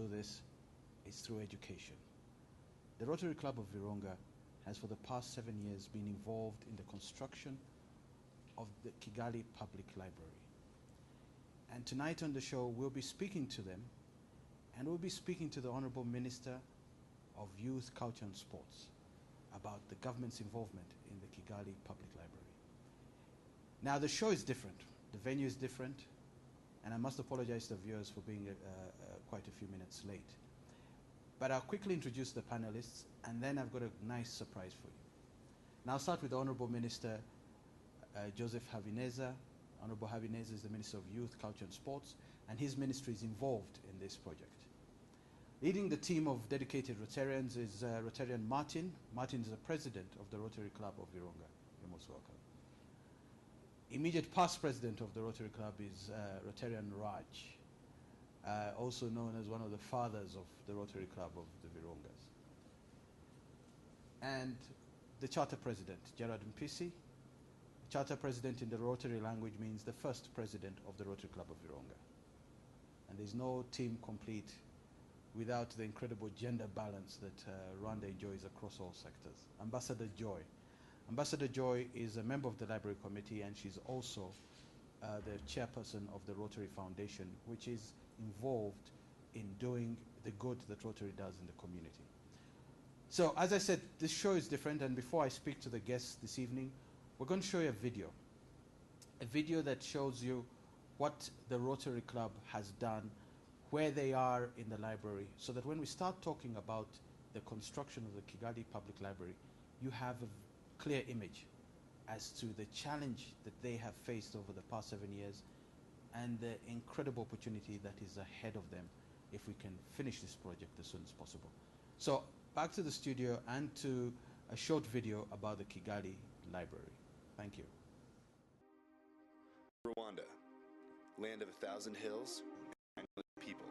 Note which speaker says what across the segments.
Speaker 1: do this is through education. The Rotary Club of Virunga has for the past 7 years been involved in the construction of the Kigali Public Library. And tonight on the show, we'll be speaking to them, and we'll be speaking to the Honorable Minister of Youth, Culture and Sports about the government's involvement in the Kigali Public Library. Now, the show is different. The venue is different, and I must apologize to the viewers for being quite a few minutes late. But I'll quickly introduce the panelists, and then I've got a nice surprise for you. Now, I'll start with the Honorable Minister, Joseph Habineza. Honorable Habineza is the Minister of Youth, Culture and Sports, and his ministry is involved in this project. Leading the team of dedicated Rotarians is Rotarian Martin. Martin is the President of the Rotary Club of Virunga. You're most welcome. Immediate past President of the Rotary Club is Rotarian Raj, also known as one of the fathers of the Rotary Club of the Virungas. And the Charter President, Gerard Mpisi. Charter President in the Rotary language means the first President of the Rotary Club of Virunga. And there's no team complete without the incredible gender balance that Rwanda enjoys across all sectors. Ambassador Joy. Ambassador Joy is a member of the Library Committee, and she's also the chairperson of the Rotary Foundation, which is involved in doing the good that Rotary does in the community. So, as I said, this show is different, and before I speak to the guests this evening, we're going to show you a video that shows you what the Rotary Club has done, where they are in the library, so that when we start talking about the construction of the Kigali Public Library, you have a clear image as to the challenge that they have faced over the past 7 years and the incredible opportunity that is ahead of them if we can finish this project as soon as possible. So back to the studio and to a short video about the Kigali Library. Thank you.
Speaker 2: Rwanda, land of 1,000 hills and 9 million people.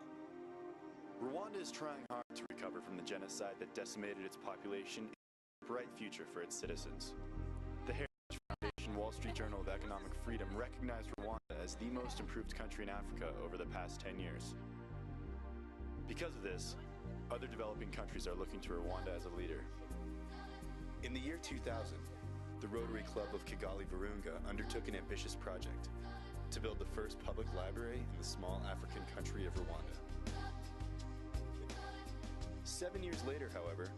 Speaker 2: Rwanda is trying hard to recover from the genocide that decimated its population and a bright future for its citizens. The Heritage Foundation Wall Street Journal of Economic Freedom recognized Rwanda as the most improved country in Africa over the past 10 years. Because of this, other developing countries are looking to Rwanda as a leader. In the year 2000, the Rotary Club of Kigali Virunga undertook an ambitious project to build the first public library in the small African country of Rwanda. 7 years later, however,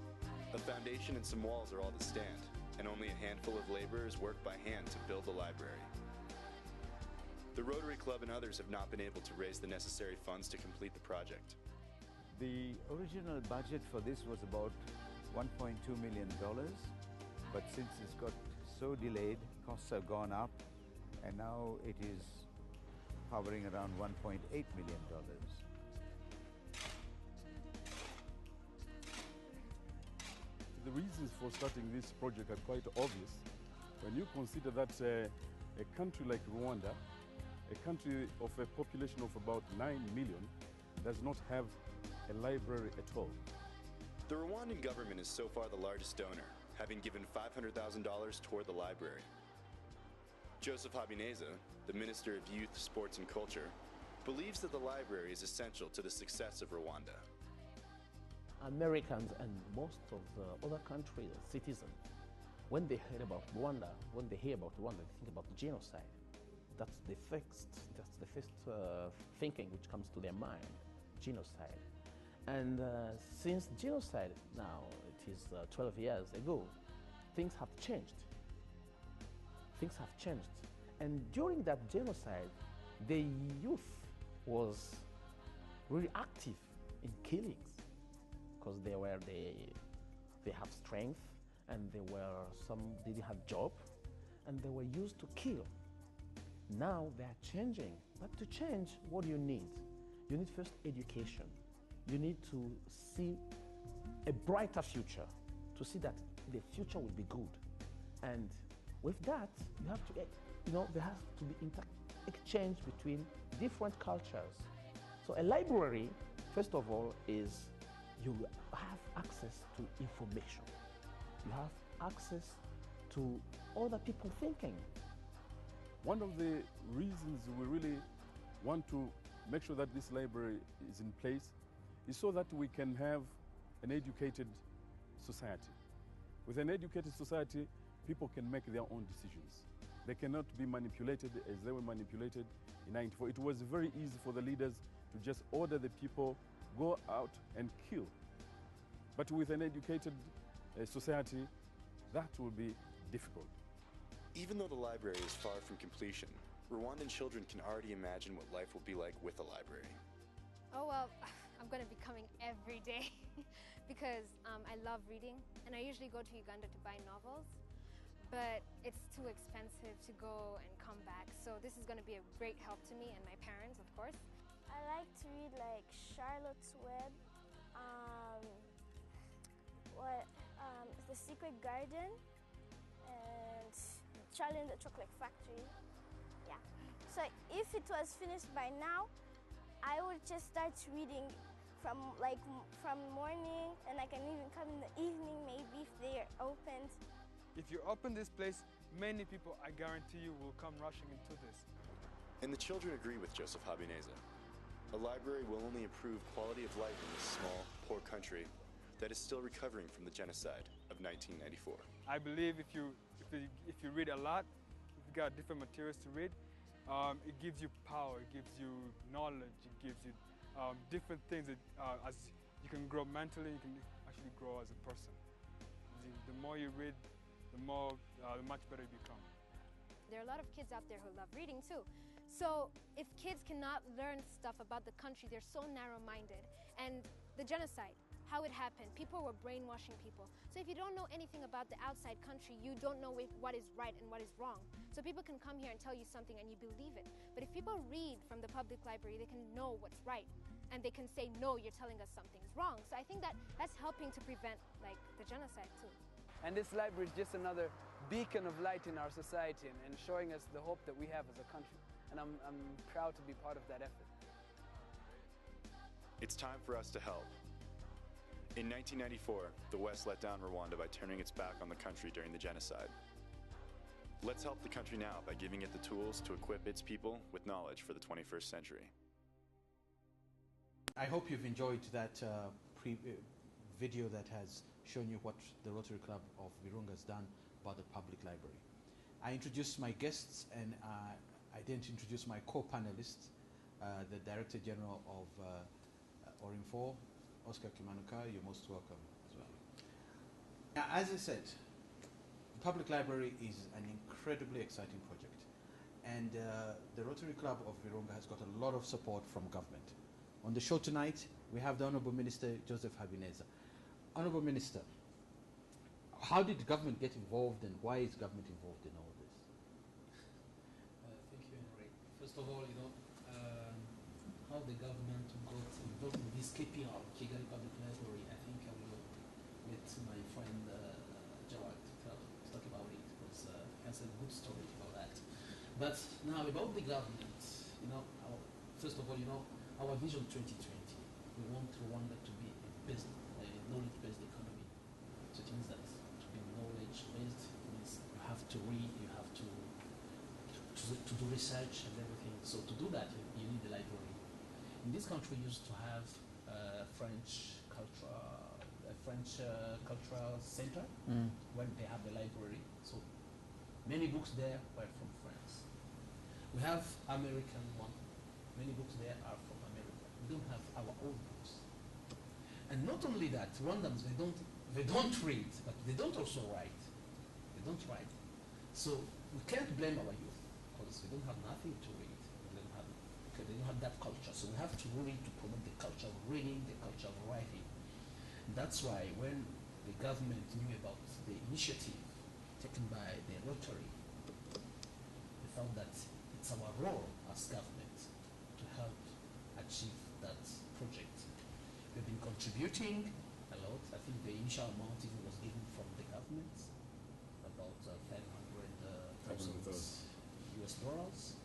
Speaker 2: a foundation and some walls are all that stand, and only a handful of laborers work by hand to build the library. The Rotary Club and others have not been able to raise the necessary funds to complete the project.
Speaker 3: The original budget for this was about $1.2 million, but since it's got so delayed, costs have gone up, and now it is hovering around $1.8 million.
Speaker 4: The reasons for starting this project are quite obvious. When you consider that a country like Rwanda, a country of a population of about 9 million, does not have a library at all.
Speaker 2: The Rwandan government is so far the largest donor, having given $500,000 toward the library. Joseph Habineza, the Minister of Youth, Sports and Culture, believes that the library is essential to the success of Rwanda.
Speaker 5: Americans and most of the other countries, citizens, when they hear about Rwanda, they think about genocide. That's the first thinking which comes to their mind, genocide. And since genocide now, it is 12 years ago, things have changed. Things have changed. And during that genocide, the youth was really active in killings because they have strength, and they didn't have job, and they were used to kill. Now they are changing. But to change, what do you need? You need first education. You need to see a brighter future, to see that the future will be good. And with that, you have to, there has to be exchange between different cultures. So a library, first of all, is you have access to information. You have access to other people thinking.
Speaker 4: One of the reasons we really want to make sure that this library is in place is so that we can have an educated society. With an educated society, people can make their own decisions. They cannot be manipulated as they were manipulated in 94. It was very easy for the leaders to just order the people, go out and kill. But with an educated society, that will be difficult.
Speaker 2: Even though the library is far from completion, Rwandan children can already imagine what life will be like with a library.
Speaker 6: Oh, well, I'm going to be coming every day because I love reading, and I usually go to Uganda to buy novels, but it's too expensive to go and come back, so this is going to be a great help to me and my parents, of course.
Speaker 7: I like to read like Charlotte's Web, The Secret Garden, and Charlie and the Chocolate Factory. Yeah. So if it was finished by now, I would just start reading from morning, and I can even come in the evening maybe if they are opened.
Speaker 8: If you open this place, many people, I guarantee you, will come rushing into this.
Speaker 2: And the children agree with Joseph Habineza. A library will only improve quality of life in this small, poor country that is still recovering from the genocide of 1994.
Speaker 8: I believe if you read a lot, if you got different materials to read, it gives you power, it gives you knowledge, it gives you different things that as you can grow mentally, you can actually grow as a person. The more you read, the much better you become.
Speaker 6: There are a lot of kids out there who love reading too. So if kids cannot learn stuff about the country, they're so narrow-minded. And the genocide, how it happened, people were brainwashing people. So if you don't know anything about the outside country, you don't know what is right and what is wrong. So people can come here and tell you something and you believe it. But if people read from the public library, they can know what's right. And they can say, no, you're telling us something's wrong. So I think that's helping to prevent like the genocide too.
Speaker 9: And this library is just another beacon of light in our society and showing us the hope that we have as a country. And I'm proud to be part of that effort.
Speaker 2: It's time for us to help. In 1994, the West let down Rwanda by turning its back on the country during the genocide. Let's help the country now by giving it the tools to equip its people with knowledge for the 21st century.
Speaker 1: I hope you've enjoyed that video that has shown you what the Rotary Club of Virunga has done about the public library. I introduced my guests, and I didn't introduce my co-panelists, the Director General of Orinfor, Oscar Kimanuka. You're most welcome as well. Now, as I said, the public library is an incredibly exciting project, and the Rotary Club of Virunga has got a lot of support from government. On the show tonight, we have the Honorable Minister Joseph Habineza. Honorable Minister, how did the government get involved, and why is government involved in all this?
Speaker 10: Thank you, Henry. First of all, how the government got involved in this KPR, Kigali Public Library, I think I will let my friend Gerard talk about it, because he has a good story about that. But now about the government, first of all, our vision 2020, we want Rwanda to be a knowledge-based economy. So it means that to be knowledge-based means you have to read, you have to do research and everything. So to do that, you need the library. In this country, we used to have a French cultural center when they have the library. So many books there were from France. We have American one. Many books there are from America. We don't have our own books. And not only that, Rwandans, they don't read, but they don't also write. They don't write. So we can't blame our youth, because they don't have nothing to read. They don't have that culture. So we have to really to promote the culture of reading, the culture of writing. And that's why when the government knew about the initiative taken by the Rotary, they felt that it's our role as government to help achieve that project. We've been contributing a lot. I think the initial amount even was given from the government, about $500,000 US dollars.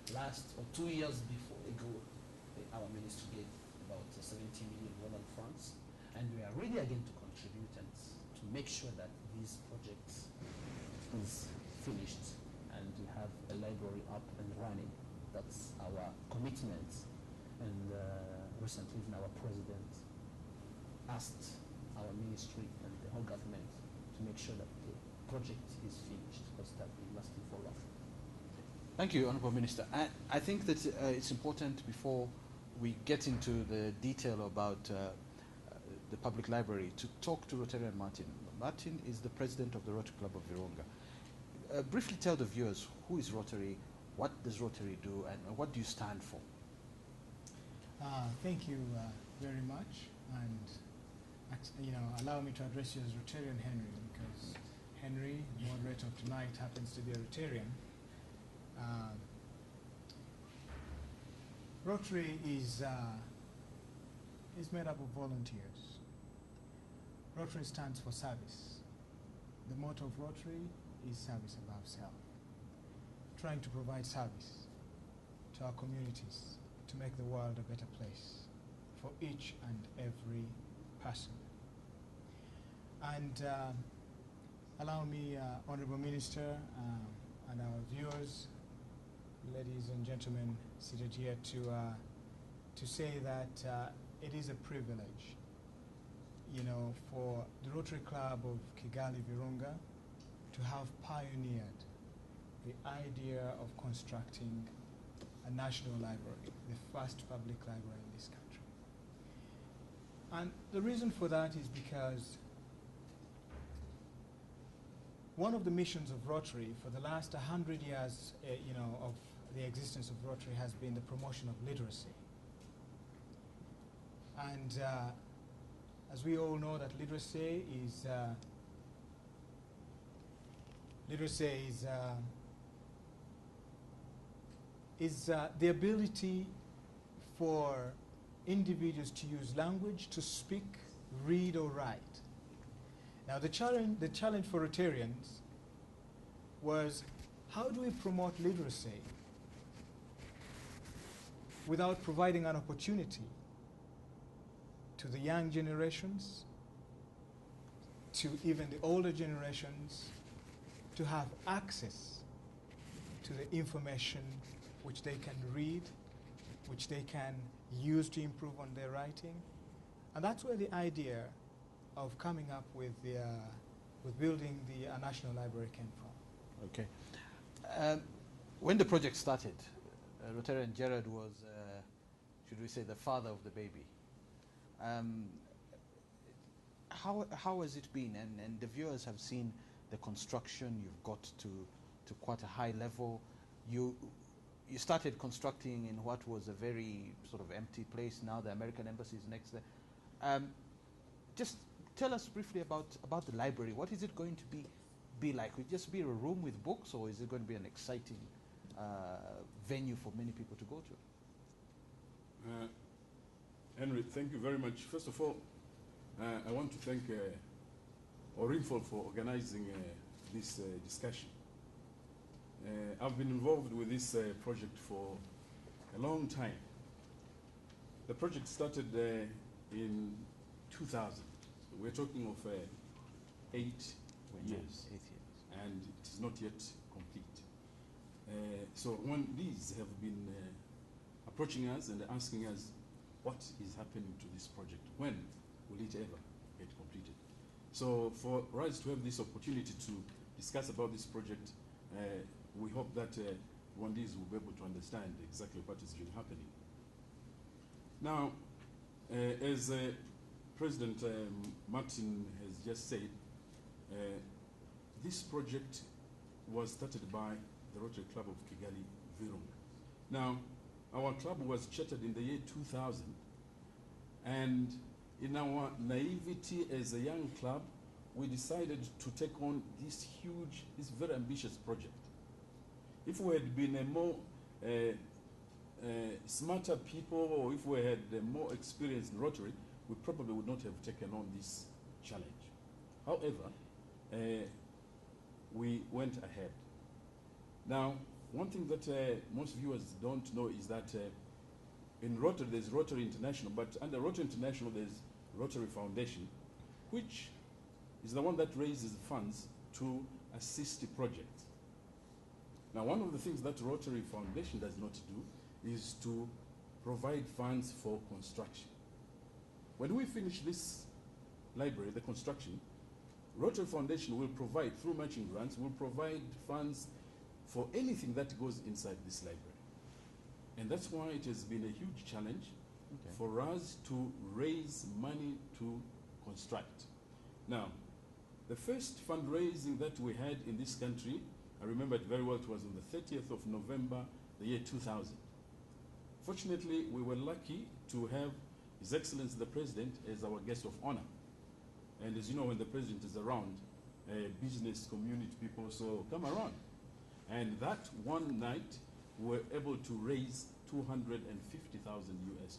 Speaker 10: Last 2 years ago, our ministry gave about 70 million francs, and we are ready again to contribute and to make sure that this project is finished and we have a library up and running. That's our commitment. And recently, even our president asked our ministry and the whole government to make sure that the project is finished, because that we mustn't fall off.
Speaker 1: Thank you, Honourable Minister. I think that it's important, before we get into the detail about the public library, to talk to Rotarian Martin. Martin is the president of the Rotary Club of Virunga. Briefly tell the viewers, who is Rotary, what does Rotary do, and what do you stand for?
Speaker 11: Thank you very much, and allow me to address you as Rotarian Henry, because Henry, the moderator of tonight, happens to be a Rotarian. Rotary is made up of volunteers. Rotary stands for service. The motto of Rotary is service above self. Trying to provide service to our communities to make the world a better place for each and every person. And allow me, Honourable Minister, and our viewers, ladies and gentlemen seated here, to say that it is a privilege, for the Rotary Club of Kigali Virunga to have pioneered the idea of constructing a national library, the first public library in this country. And the reason for that is because one of the missions of Rotary for the last 100 years, of the existence of Rotary, has been the promotion of literacy. And as we all know, that literacy is the ability for individuals to use language, to speak, read, or write. Now, the challenge for Rotarians was, how do we promote literacy without providing an opportunity to the young generations, to even the older generations, to have access to the information which they can read, which they can use to improve on their writing? And that's where the idea of coming up with building the National Library came from.
Speaker 1: Okay. When the project started, Rotarian Gerard was, should we say, the father of the baby. How has it been? And the viewers have seen the construction. You've got to quite a high level. You started constructing in what was a very sort of empty place. Now the American Embassy is next there. Just tell us briefly about the library. What is it going to be like? Will it just be a room with books, or is it going to be an exciting venue for many people to go to?
Speaker 4: Henry, thank you very much. First of all, I want to thank Orinfol for organizing this discussion. I've been involved with this project for a long time. The project started in 2000. So we're talking of 8 years.
Speaker 1: 8 years.
Speaker 4: And it is not yet complete. So when these have been approaching us and asking us, what is happening to this project? When will it ever get completed? So for us to have this opportunity to discuss about this project, we hope that Rwandese will be able to understand exactly what is really happening. Now, as President Martin has just said, this project was started by the Rotary Club of Kigali Virunga. Now, our club was chartered in the year 2000, and in our naivety as a young club, we decided to take on this huge, this very ambitious project. If we had been a more smarter people, or if we had more experience in Rotary, we probably would not have taken on this challenge. However, we went ahead. Now, one thing that most viewers don't know is that in Rotary, there's Rotary International, but under Rotary International, there's Rotary Foundation, which is the one that raises funds to assist the project. Now, one of the things that Rotary Foundation does not do is to provide funds for construction. When we finish this library, the construction, Rotary Foundation will provide, through matching grants, will provide funds for anything that goes inside this library. And that's why it has been a huge challenge for us to raise money to construct. Now, the first fundraising that we had in this country, I remember it very well, it was on the 30th of November, the year 2000. Fortunately, we were lucky to have His Excellency the President as our guest of honor. And as you know, when the President is around, business community people so come around. And that one night, we were able to raise $250,000 US.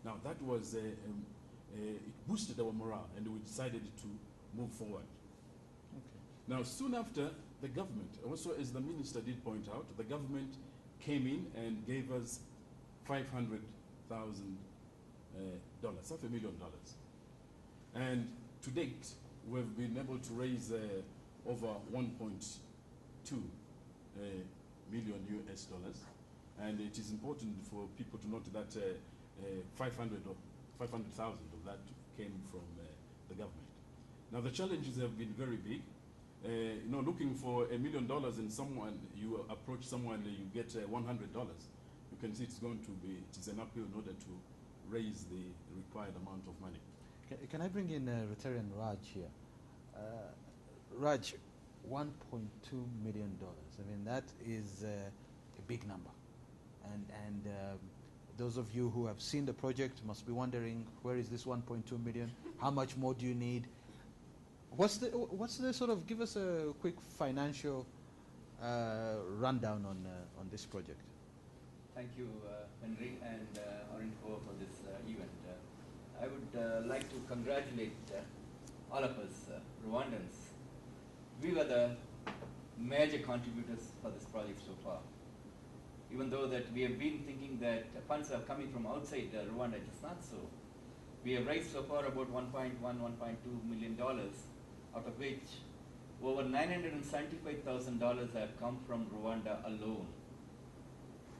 Speaker 4: Now that was, it boosted our morale, and we decided to move forward. Okay. Now soon after, the government, also as the minister did point out, the government came in and gave us $500,000, $500,000. And to date, we've been able to raise over 1.2 million US dollars. And it is important for people to note that 500,000 of that came from the government. Now the challenges have been very big. You know, looking for $1 million and someone, you approach someone, you get $100. You can see it's going to be, it is an uphill in order to raise the required amount of money.
Speaker 1: Can I bring in Rotarian Raj here? Raj, $1.2 million. I mean, that is a big number. And those of you who have seen the project must be wondering, where is this 1.2 million? How much more do you need? What's the sort of, give us a quick financial rundown on this project.
Speaker 12: Thank you, Henry and Orinco for this event. I would like to congratulate all of us, Rwandans. We were the major contributors for this project so far. Even though that we have been thinking that funds are coming from outside Rwanda, it is not so. We have raised so far about $1.1, $1.2 million, out of which over $975,000 have come from Rwanda alone.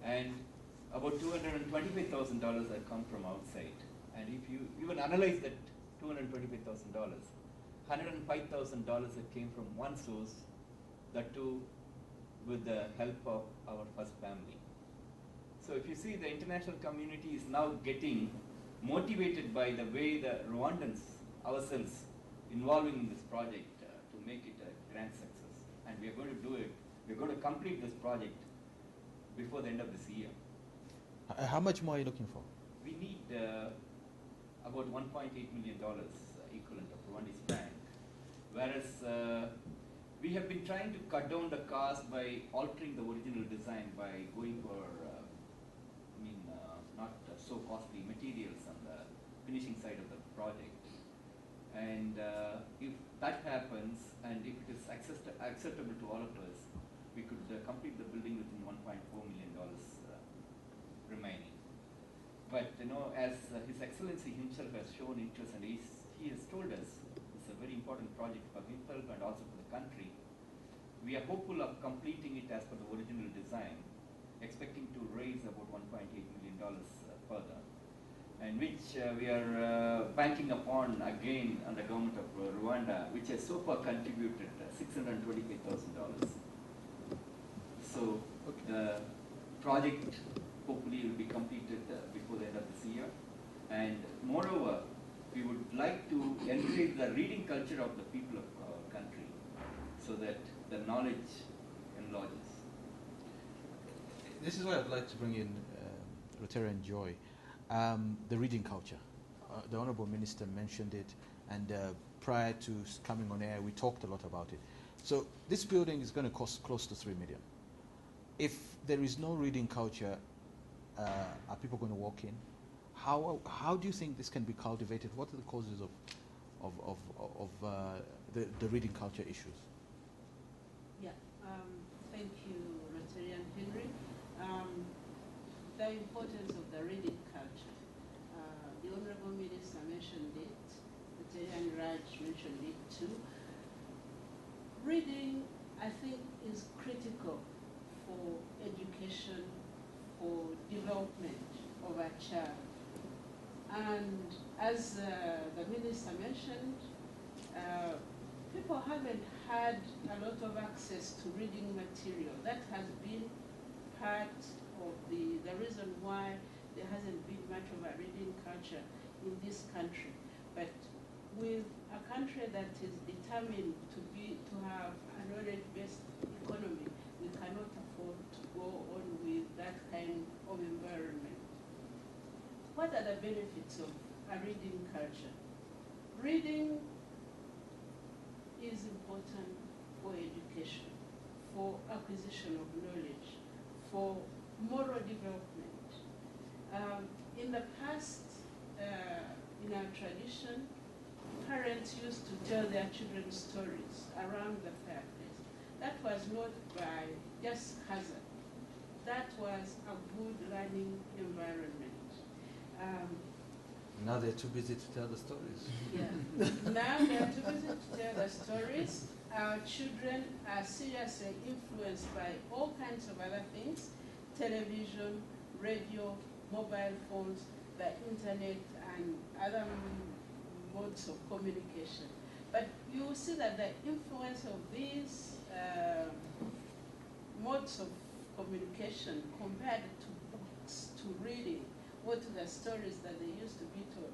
Speaker 12: And about $225,000 have come from outside. And if you even analyze that $225,000, $105,000 that came from one source, that too with the help of our first family. So if you see, the international community is now getting motivated by the way the Rwandans ourselves involving in this project to make it a grand success. And we are going to do it. We are going to complete this project before the end of this year.
Speaker 1: How much more are you looking for?
Speaker 12: We need about $1.8 million equivalent of Rwandese franc, whereas we have been trying to cut down the cost by altering the original design by going for, not so costly materials on the finishing side of the project. And if that happens, and if it is acceptable to all of us, we could complete the building within $1.4 million remaining. But as His Excellency himself has shown interest, and he has told us it's a very important project for himself and also for the country. We are hopeful of completing it as per the original design, expecting to raise about $1.8 million further, and which we are banking upon again on the government of Rwanda, which has so far contributed $625,000. So the project hopefully will be completed before the end of this year. And moreover, we would like to encourage the reading culture of the people of our country so that the knowledge enlarges.
Speaker 1: This is why I'd like to bring in Rotarian Joy. The reading culture. The Honorable Minister mentioned it, and prior to coming on air, we talked a lot about it. So this building is going to cost close to $3 million. If there is no reading culture, are people going to walk in? How do you think this can be cultivated? What are the causes of the reading culture issues?
Speaker 13: Yeah, thank you, Rotarian Henry. The importance of the reading culture. The Honorable Minister mentioned it, Rotarian Raj mentioned it too. Reading, I think, is critical for education, for development of child. And as the minister mentioned, people haven't had a lot of access to reading material. That has been part of the reason why there hasn't been much of a reading culture in this country. But with a country that is determined to have a knowledge-based economy, we cannot afford to go on with that kind of environment. What are the benefits of a reading culture? Reading is important for education, for acquisition of knowledge, for moral development. In the past, in our tradition, parents used to tell their children stories around the fireplace. That was not by just hazard. That was a good learning environment.
Speaker 1: Now they're too busy to tell the stories.
Speaker 13: Yeah. Now they're too busy to tell the stories. Our children are seriously influenced by all kinds of other things: television, radio, mobile phones, the internet, and other modes of communication. But you will see that the influence of these modes of communication compared to books, to reading, or to the stories that they used to be told,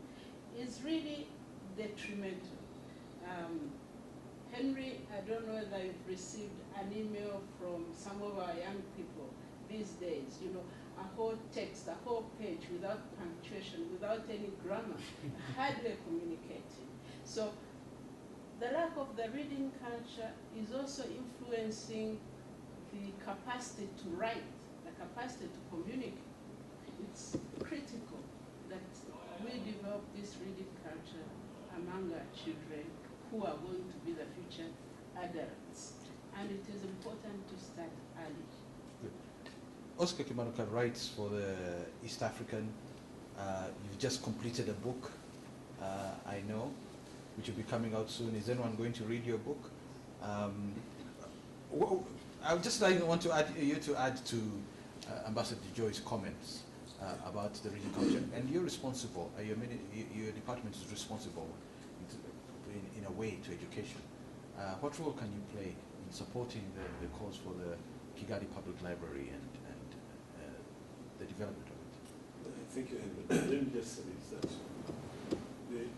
Speaker 13: is really detrimental. Henry, I don't know whether you've received an email from some of our young people these days, you know, a whole text, a whole page without punctuation, without any grammar, hardly communicating. So the lack of the reading culture is also influencing the capacity to write, the capacity to communicate. It's critical that we develop this reading culture among our children who are going to be the future adults. And it is important to start early.
Speaker 1: Oscar Kimanuka writes for the East African. You've just completed a book, I know, which will be coming out soon. Is anyone going to read your book? I would just want to add you to add to Ambassador Joy's comments about the reading culture. And you're responsible, your department is responsible in a way to education. What role can you play in supporting the cause for the Kigali Public Library and the development of it?
Speaker 14: Thank you, Henry. Let me just say this, that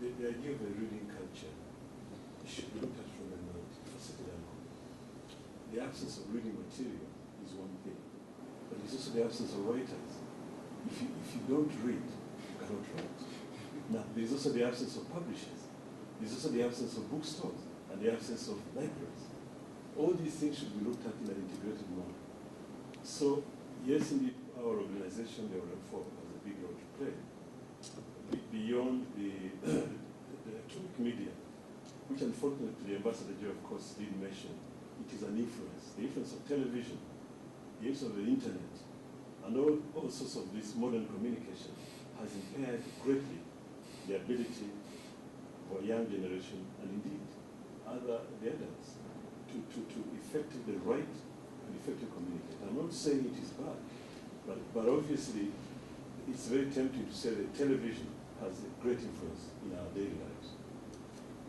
Speaker 14: the idea of a reading culture should be looked at from a facet angle. The absence of reading material is one thing, but it's also the absence of writers. If you don't read, you cannot write. Now, there's also the absence of publishers. There's also the absence of bookstores and the absence of libraries. All these things should be looked at in an integrated manner. So, yes, indeed, our organization, the Rotary, has a big role to play. Beyond the electronic media, which unfortunately Ambassador Joe, of course, did mention, it is an influence. The influence of television, the use of the internet, and all sorts of this modern communication has impaired greatly the ability for young generation, and indeed the adults, to effectively write and effectively communicate. I'm not saying it is bad, but obviously it's very tempting to say that television has a great influence in our daily lives.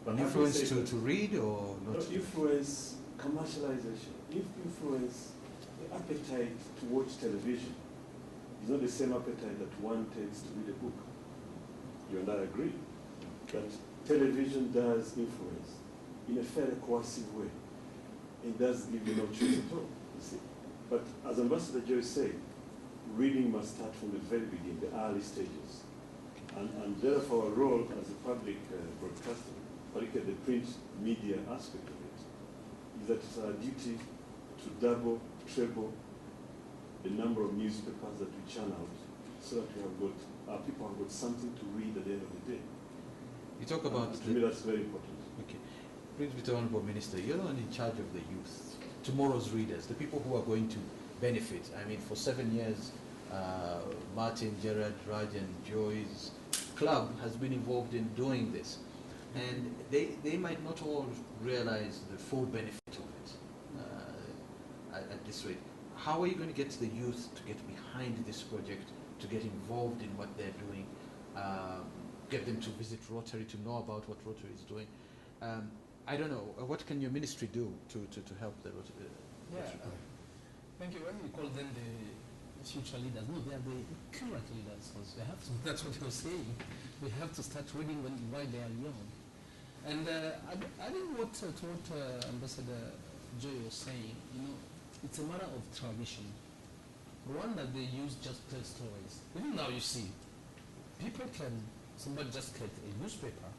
Speaker 1: An influence to read or not?
Speaker 14: Influence commercialization. Influence the appetite to watch television is not the same appetite that one takes to read a book. You and I agree that television does influence in a fairly coercive way. It does give you no choice at all, you see. But as Ambassador Joy said, reading must start from the very beginning, the early stages. And therefore our role as a public broadcaster, particularly the print media aspect of it, is that it's our duty to double, treble the number of newspapers that we churn out, so that our people have got something to read at the end of the day.
Speaker 1: You talk about...
Speaker 14: To me, that's very important.
Speaker 1: Okay. Please, Mr. Honorable Minister, you're the one in charge of the youth, tomorrow's readers, the people who are going to benefit. I mean, for 7 years, Martin, Gerard, Raj, and Joy's club has been involved in doing this. And they might not all realize the full benefit of it at this rate. How are you going to get the youth to get behind this project to get involved in what they're doing, get them to visit Rotary, to know about what Rotary is doing. I don't know, what can your ministry do to help the Rotary?
Speaker 10: Thank you. When we call them the future leaders, no, they are the current leaders, because they have to, that's what you're saying. They have to start reading while they are young. And adding to what Ambassador Joy was saying, you know, it's a matter of tradition. Rwanda, they use just tell stories. Even now you see, somebody just get a newspaper,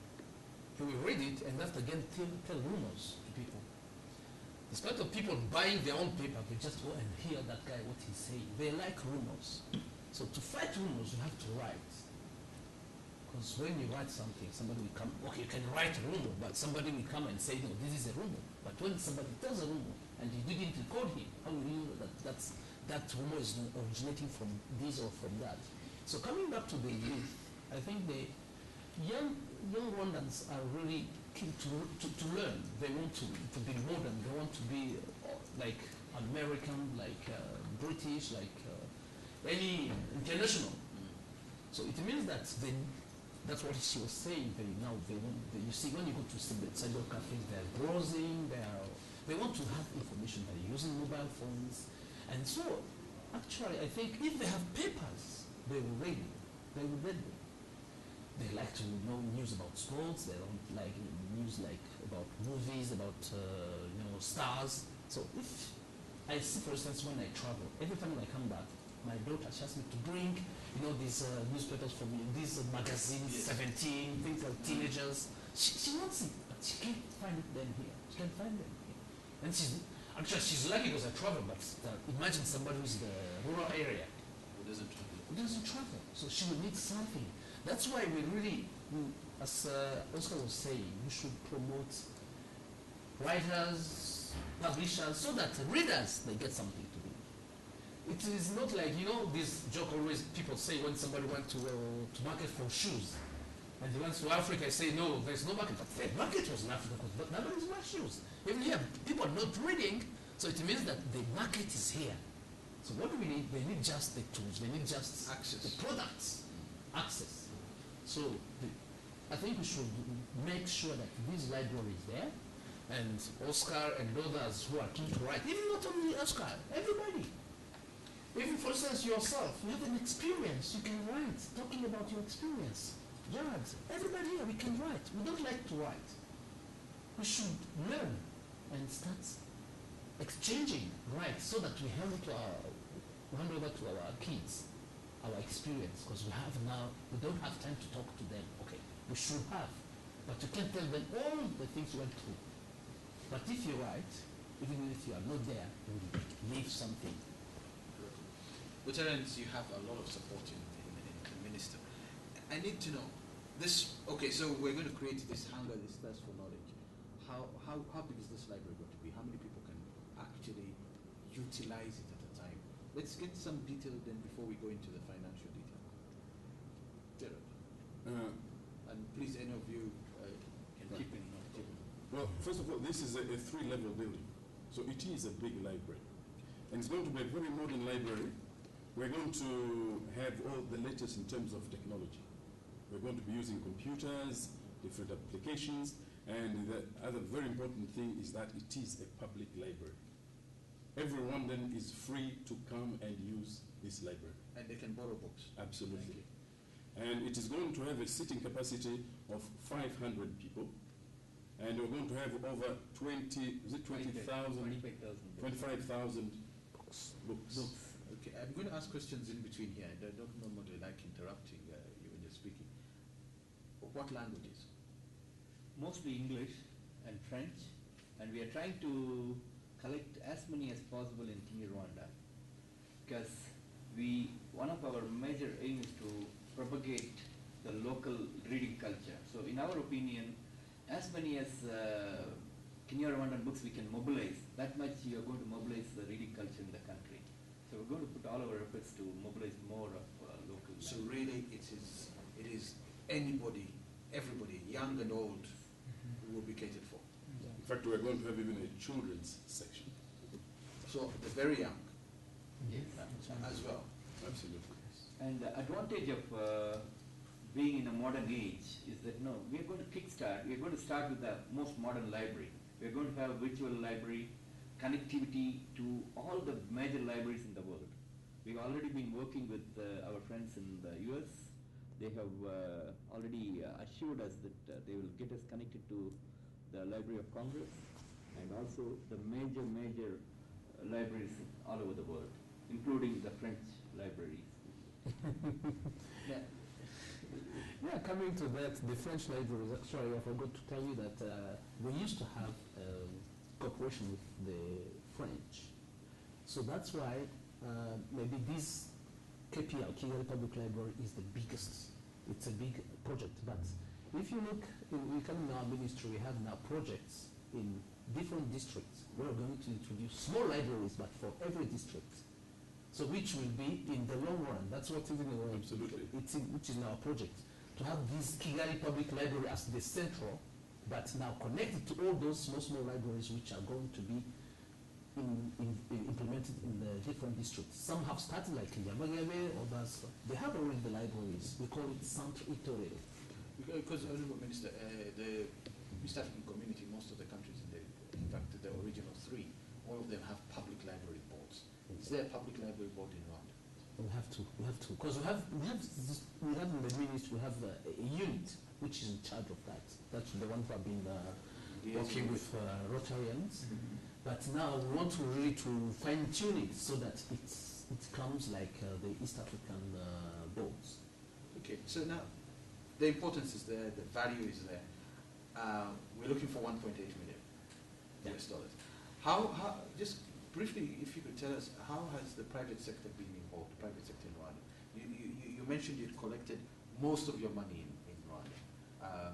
Speaker 10: he will read it and that again tell rumors to people. Despite of people buying their own paper, they just go and hear that guy, what he's saying. They like rumors. So to fight rumors, you have to write. Because when you write something, somebody will come, okay, you can write a rumor, but somebody will come and say, no, this is a rumor. But when somebody tells a rumor, and you didn't record him, how will you know that rumor is originating from this or from that? So coming back to the youth, I think the young Rwandans are really keen to learn. They want to be modern. They want to be like American, like British, like any international. So it means that that's what she was saying. You see, when you go to cyber cafes, they're browsing. They want to have information. They're using mobile phones, and so actually, I think if they have papers, they will read it. They will read it. They like to know news about sports. They don't like news like about movies, about stars. So if I see, for instance, when I travel, every time I come back, my daughter asks me to bring, these newspapers for me, these magazines, yes. 17, things like teenagers. She wants it, but she can't find it then here. She can't find them here. And she's lucky because I travel, but imagine somebody who's in the rural area. Who doesn't travel. So she will need something. That's why we really, as Oscar was saying, we should promote writers, publishers, so that readers, they get something to read. It is not like, this joke always people say when somebody went to market for shoes. And he went to Africa, I say, no, there's no market. But the market was in Africa, but nobody's buying shoes. Even here, people are not reading, so it means that the market is here. So what do we need? They need just the tools. They need just access. The products, access. So I think we should make sure that this library is there, and Oscar and others who are keen to write, even not only Oscar, everybody. Even for instance yourself, you have an experience, you can write, talking about your experience. Gerard, everybody here, we can write. We don't like to write. We should learn and start exchanging, right, so that we hand over to our kids our experience, because we don't have time to talk to them. Okay, we should have, but you can't tell them all the things you went through. But if you write, even if you are not there, you will leave something.
Speaker 1: Veterans, you have a lot of support in the minister. I need to know this. Okay, so we're going to create this hunger, this thirst for knowledge. How big is this library going to be? How many people can actually utilize it at a time? Let's get some detail then before we go into the financial detail. Gerard. And please, any of you can keep in.
Speaker 4: Well, first of all, this is a 3-level building. So it is a big library. And it's going to be a very modern library. We're going to have all the latest in terms of technology. We're going to be using computers, different applications, and the other very important thing is that it is a public library. Everyone then is free to come and use this library.
Speaker 1: And they can borrow books.
Speaker 4: Absolutely. And it is going to have a sitting capacity of 500 people. And we're going to have over 25,000 books.
Speaker 1: Okay, I'm going to ask questions in between here. I don't normally like interrupting you when you're speaking. What languages?
Speaker 12: Mostly English and French. And we are trying to collect as many as possible in Rwanda, because one of our major aims is to propagate the local reading culture. So in our opinion, as many as Rwandan books we can mobilize, that much you are going to mobilize the reading culture in the country. So we're going to put all our efforts to mobilize more of local.
Speaker 1: So really it is anybody, everybody, young and old, who will be catered for.
Speaker 4: In fact, we're going to have even a children's section.
Speaker 1: So the very young,
Speaker 12: yes,
Speaker 1: as well.
Speaker 4: Absolutely.
Speaker 12: And the advantage of being in a modern age is that no, we are going to kickstart, we are going to start with the most modern library. We are going to have virtual library, connectivity to all the major libraries in the world. We've already been working with our friends in the US. They have already assured us that they will get us connected to the Library of Congress and also the major libraries all over the world, including the French libraries.
Speaker 10: Yeah. Yeah, coming to that, the French library, sorry, I forgot to tell you that we used to have cooperation with the French. So that's why maybe this KPL, Kigali Public Library, is the biggest. It's a big project. But if you look, we come in our ministry, we have now projects in different districts. We're going to introduce small libraries, but for every district. So which will be in the long run. That's what is in the way.
Speaker 14: Absolutely.
Speaker 10: Which is our project. To have this Kigali Public Library as the central, but now connected to all those small libraries which are going to be implemented in the different districts. Some have started like Yamagabe, others, they have already the libraries. We call it Centre Itore.
Speaker 1: Because, Honourable Minister, the East African community, most of the countries, in fact, the original three, all of them have public library boards. Is there a public library board in Rwanda?
Speaker 10: We have to, because we have in the ministry, we have a unit which is in charge of that. That's the one who have been working with Rotarians. But now we want to really fine tune it so that it comes like the East African boards.
Speaker 1: Okay, so now the importance is there, the value is there. We're looking for 1.8 million US dollars. How, just briefly, if you could tell us, how has the private sector been involved, the private sector in Rwanda? You mentioned you'd collected most of your money in Rwanda.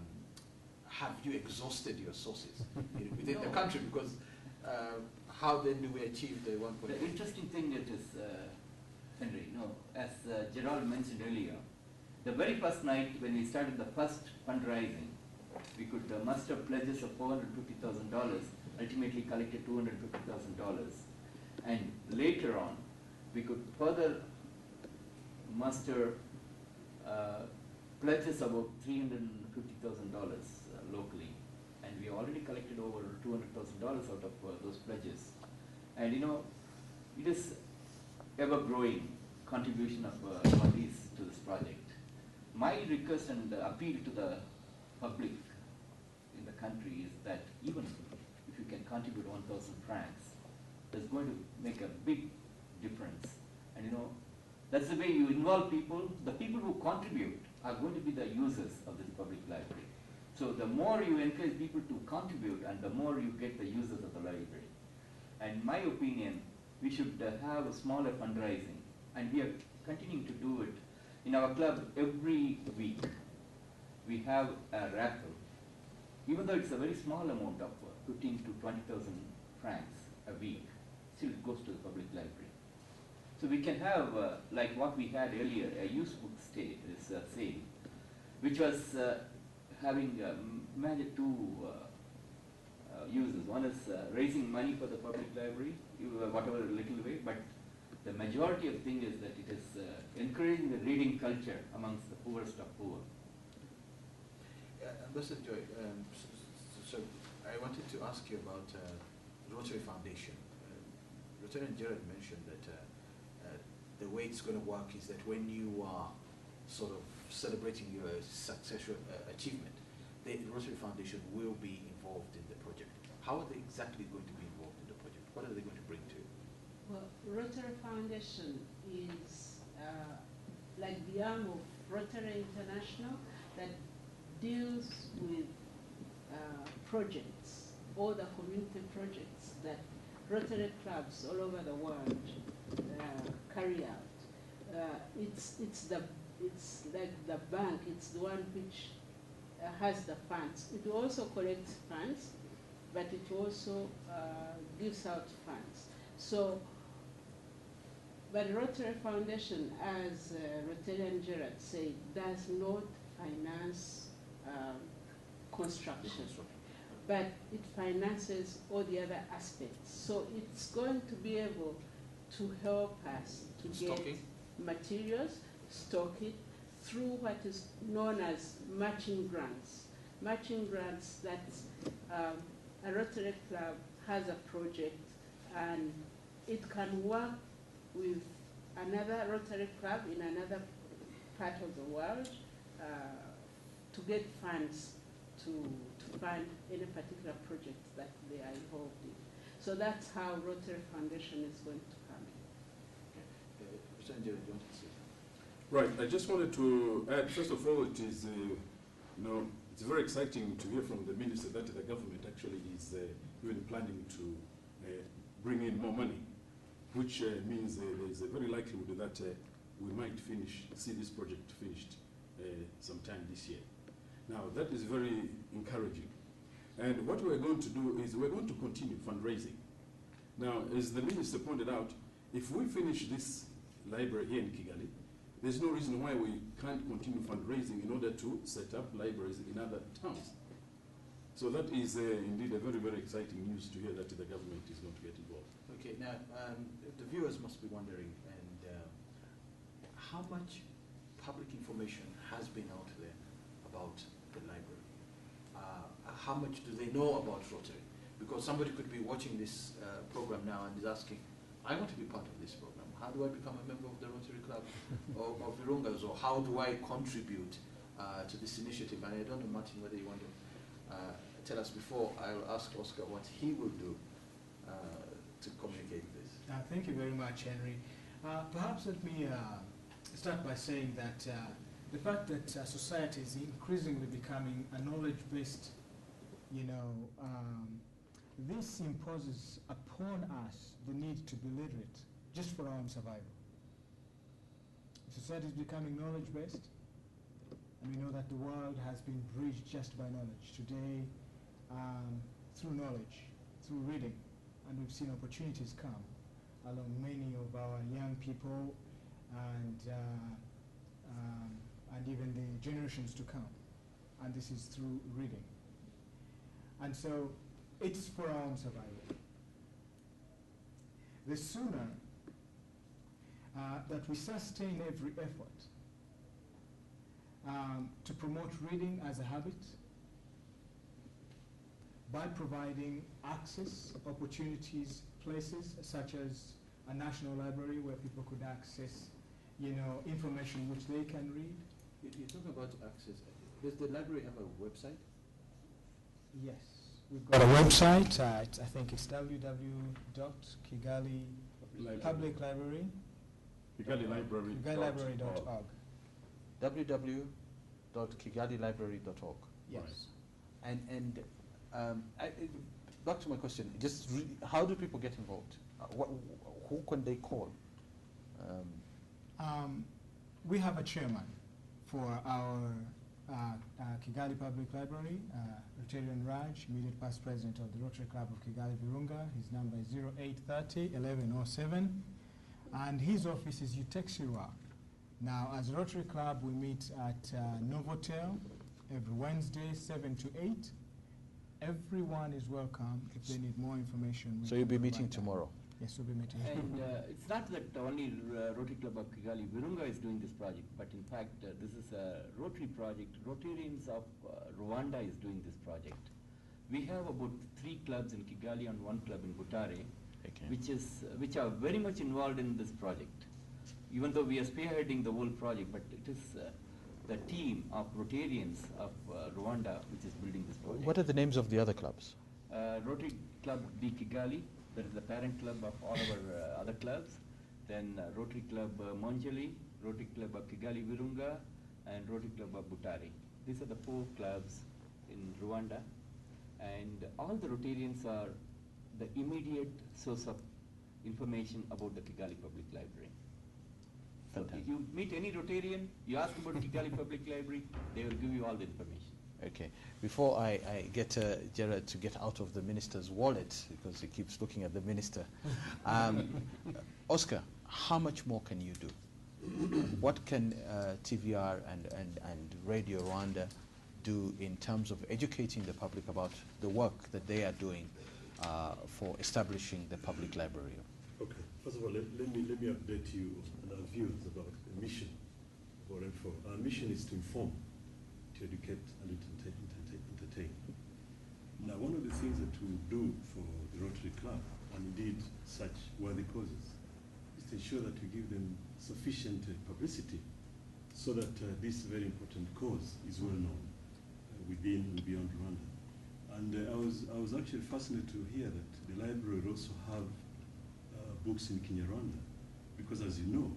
Speaker 1: Have you exhausted your sources within the country? Because how then do we achieve the 1.8?
Speaker 12: The interesting thing is, Henry, as Gerald mentioned earlier, the very first night when we started the first fundraising, we could muster pledges of $450,000, ultimately collected $250,000. And later on, we could further muster pledges about $350,000 locally. And we already collected over $200,000 out of those pledges. And it is ever-growing contribution of Rwandese to this project. My request and appeal to the public in the country is that even if you can contribute 1,000 francs, that's going to make a big difference. And that's the way you involve people. The people who contribute are going to be the users of this public library. So the more you encourage people to contribute, and the more you get the users of the library. And in my opinion, we should have a smaller fundraising, and we are continuing to do it. In our club, every week, we have a raffle. Even though it's a very small amount of 15 to 20,000 francs a week, still it goes to the public library. So we can have, like what we had earlier, a used book sale, which was having major two uses. One is raising money for the public library, whatever little way, but the majority of the thing is that it is encouraging the reading culture amongst the poorest of poor.
Speaker 1: Ambassador Joy, so I wanted to ask you about Rotary Foundation. Lieutenant Gerard mentioned that the way it's going to work is that when you are sort of celebrating your successful achievement, the Rotary Foundation will be involved in the project. How are they exactly going to be involved in the project? What are they going to bring to you?
Speaker 13: Well, Rotary Foundation is like the arm of Rotary International that deals with projects, all the community projects that Rotary clubs all over the world carry out. It's like the bank. It's the one which has the funds. It also collects funds, but it also gives out funds. So, but Rotary Foundation, as Rotarian Gerard said, does not finance construction, but it finances all the other aspects. So it's going to be able to help us to get materials, stock it through what is known as matching grants. Matching grants, that's a Rotary Club has a project and it can work with another Rotary Club in another part of the world to get funds to fund any particular project that they are involved in. So that's how Rotary Foundation is going to come in.
Speaker 4: Right, I just wanted to add, first of all, it is, it's very exciting to hear from the minister that the government actually is even planning to bring in more money, which means there's a very likelihood that we might see this project finished sometime this year. Now, that is very encouraging. And what we're going to do is we're going to continue fundraising. Now, as the minister pointed out, if we finish this library here in Kigali, there's no reason why we can't continue fundraising in order to set up libraries in other towns. So that is indeed a very, very exciting news to hear that the government is going to get involved.
Speaker 1: Okay, now the viewers must be wondering, how much public information has been out there about the library? How much do they know about Rotary? Because somebody could be watching this program now and is asking, I want to be part of this program. How do I become a member of the Rotary Club of Virungas, or how do I contribute to this initiative? And I don't know, Martin, whether you want to tell us before I'll ask Oscar what he will do to communicate this.
Speaker 11: Thank you very much, Henry. Perhaps let me start by saying that the fact that society is increasingly becoming a knowledge-based, this imposes upon us the need to be literate just for our own survival. Society is becoming knowledge-based, and we know that the world has been bridged just by knowledge. Today, through knowledge, through reading, and we've seen opportunities come along many of our young people and even the generations to come. And this is through reading. And so it's for our own survival. The sooner that we sustain every effort to promote reading as a habit by providing access, opportunities, places such as a national library where people could access, information which they can read.
Speaker 1: You're talking about access. Does the library have a website?
Speaker 11: Yes. We've got a website. I think it's www.kigalipubliclibrary. KigaliLibrary.org.
Speaker 1: www.kigalilibrary.org.
Speaker 11: Yes.
Speaker 1: Right. And back to my question. Just how do people get involved? Who can they call?
Speaker 11: We have a chairman for our Kigali Public Library, Rotarian Raj, immediate past president of the Rotary Club of Kigali Virunga. His number is 0830-1107, and his office is Utexirwa. Now, as a Rotary Club, we meet at Novotel every Wednesday, 7 to 8. Everyone is welcome if they need more information.
Speaker 1: So you'll be meeting tomorrow?
Speaker 11: Yes, we'll be meeting.
Speaker 12: And it's not that only Rotary Club of Kigali Virunga is doing this project, but in fact this is a Rotary project. Rotarians of Rwanda is doing this project. We have about 3 clubs in Kigali and 1 club in Butare, okay, which are very much involved in this project. Even though we are spearheading the whole project, but it is the team of Rotarians of Rwanda which is building this project.
Speaker 1: What are the names of the other clubs?
Speaker 12: Rotary Club B Kigali, that is the parent club of all our other clubs. Then Rotary Club Monjali, Rotary Club of Kigali Virunga, and Rotary Club of Butare. These are the 4 clubs in Rwanda, and all the Rotarians are the immediate source of information about the Kigali Public Library. So if you meet any Rotarian, you ask about Kigali Public Library, they will give you all the information.
Speaker 1: Okay. Before I get Gerard to get out of the minister's wallet, because he keeps looking at the minister, Oscar, how much more can you do? What can TVR and Radio Rwanda do in terms of educating the public about the work that they are doing for establishing the public library?
Speaker 14: Okay. First of all, let me update you on our views about the mission for Info. Our mission is to inform, to educate, and entertain. Now, one of the things that we do for the Rotary Club, and indeed such worthy causes, is to ensure that we give them sufficient publicity so that this very important cause is well known within and beyond Rwanda. And I was actually fascinated to hear that the library will also have books in Kinyarwanda, because as you know,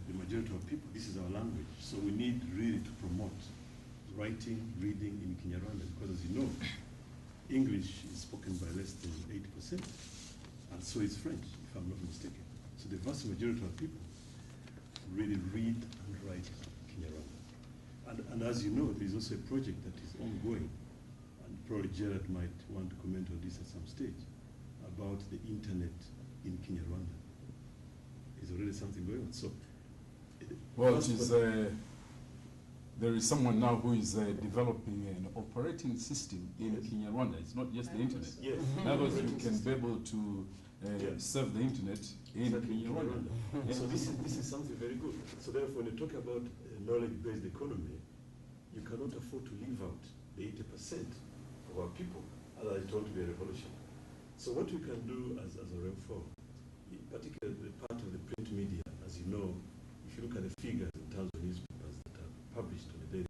Speaker 14: the majority of people, this is our language, so we need really to promote writing, reading in Kinyarwanda, because as you know, English is spoken by less than 80%, and so is French, if I'm not mistaken. So the vast majority of people really read and write Kinyarwanda. And as you know, there's also a project that is ongoing, and probably Gerard might want to comment on this at some stage, about the internet in Kinyarwanda. There's already something going on. So,
Speaker 15: well, it is, there is someone now who is developing an operating system in Kinyarwanda. It's not just the internet.
Speaker 14: Yes.
Speaker 15: In other words, you can be able to serve the internet in Kinyarwanda.
Speaker 14: So this is something very good. So therefore, when you talk about knowledge-based economy, you cannot afford to leave out the 80% of our people, otherwise it won't be a revolution. So what we can do as a REM4, particularly the part of the print media, as you know, if you look at the figures in terms of newspapers that are published on a daily